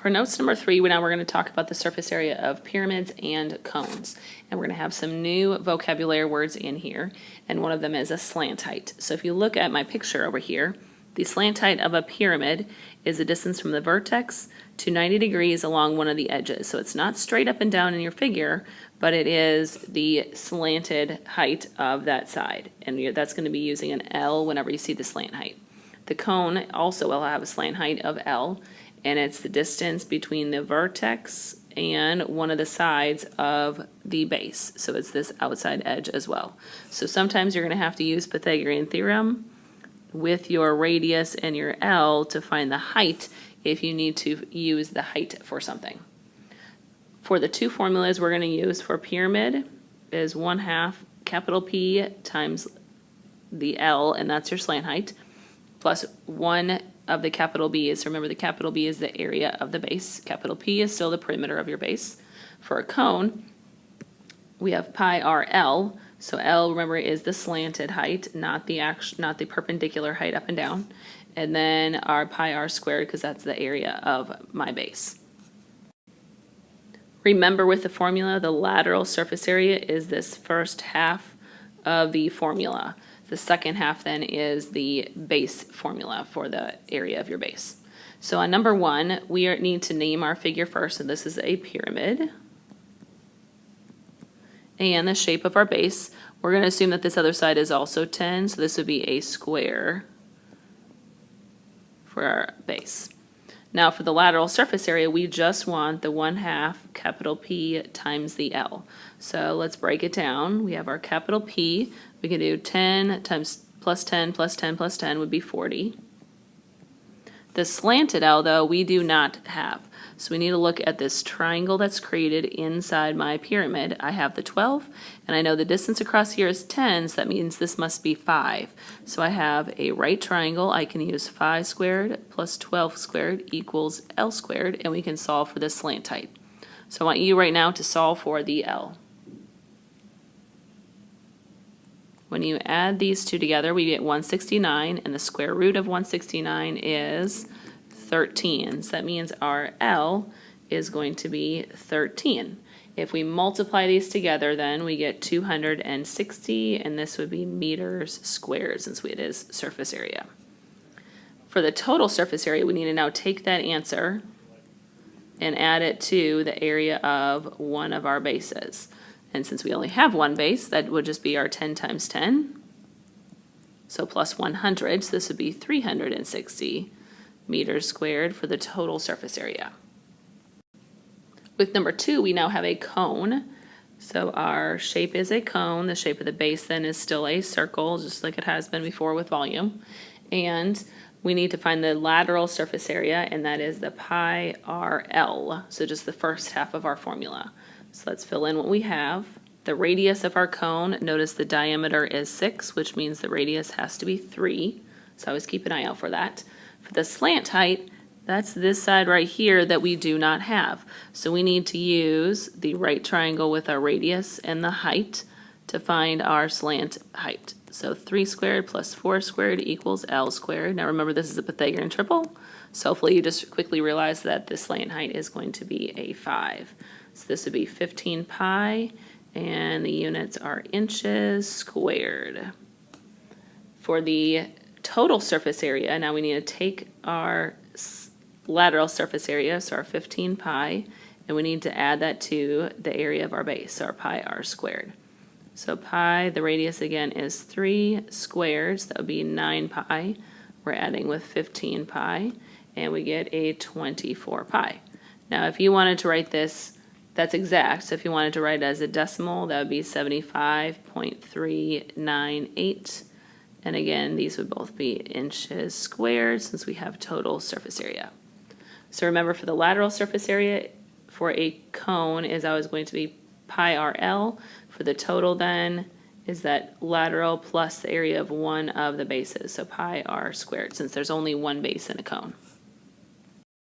For notes number 3, we're going to talk about the surface area of pyramids and cones. And we're going to have some new vocabulary words in here, and one of them is a slant height. So if you look at my picture over here, the slant height of a pyramid is the distance from the vertex to 90 degrees along one of the edges. So it's not straight up and down in your figure, but it is the slanted height of that side. And that's going to be using an L whenever you see the slant height. The cone also will have a slant height of L, and it's the distance between the vertex and one of the sides of the base. So it's this outside edge as well. So sometimes you're going to have to use Pythagorean theorem with your radius and your L to find the height if you need to use the height for something. For the two formulas we're going to use for pyramid is 1/2 capital P times the L, and that's your slant height, plus 1 of the capital B is, remember the capital B is the area of the base. Capital P is still the perimeter of your base. For a cone, we have pi r L. So L, remember, is the slanted height, not the perpendicular height up and down. And then our pi r squared, because that's the area of my base. Remember with the formula, the lateral surface area is this first half of the formula. The second half then is the base formula for the area of your base. So on number 1, we need to name our figure first. So this is a pyramid. And the shape of our base, we're going to assume that this other side is also 10. So this would be a square for our base. Now for the lateral surface area, we just want the 1/2 capital P times the L. So let's break it down. We have our capital P. We can do 10 times plus 10 plus 10 plus 10 would be 40. The slanted L, though, we do not have. So we need to look at this triangle that's created inside my pyramid. I have the 12, and I know the distance across here is 10, so that means this must be 5. So I have a right triangle. I can use 5 squared plus 12 squared equals L squared, and we can solve for this slant height. So I want you right now to solve for the L. When you add these two together, we get 169, and the square root of 169 is 13. So that means our L is going to be 13. If we multiply these together, then we get 260, and this would be meters squared since it is surface area. For the total surface area, we need to now take that answer and add it to the area of one of our bases. And since we only have one base, that would just be our 10 times 10. So plus 100, so this would be 360 meters squared for the total surface area. With number 2, we now have a cone. So our shape is a cone. The shape of the base then is still a circle, just like it has been before with volume. And we need to find the lateral surface area, and that is the pi r L. So just the first half of our formula. So let's fill in what we have. The radius of our cone, notice the diameter is 6, which means the radius has to be 3. So always keep an eye out for that. For the slant height, that's this side right here that we do not have. So we need to use the right triangle with our radius and the height to find our slant height. So 3 squared plus 4 squared equals L squared. Now remember, this is a Pythagorean triple. So hopefully you just quickly realize that the slant height is going to be a 5. So this would be 15 pi, and the units are inches squared. For the total surface area, now we need to take our lateral surface area, so our 15 pi, and we need to add that to the area of our base, so our pi r squared. So pi, the radius again is 3 squared, so that would be 9 pi. We're adding with 15 pi, and we get a 24 pi. Now if you wanted to write this, that's exact, so if you wanted to write it as a decimal, that would be 75.398. And again, these would both be inches squared since we have total surface area. So remember, for the lateral surface area for a cone is always going to be pi r L. For the total then is that lateral plus the area of one of the bases, so pi r squared, since there's only one base in a cone.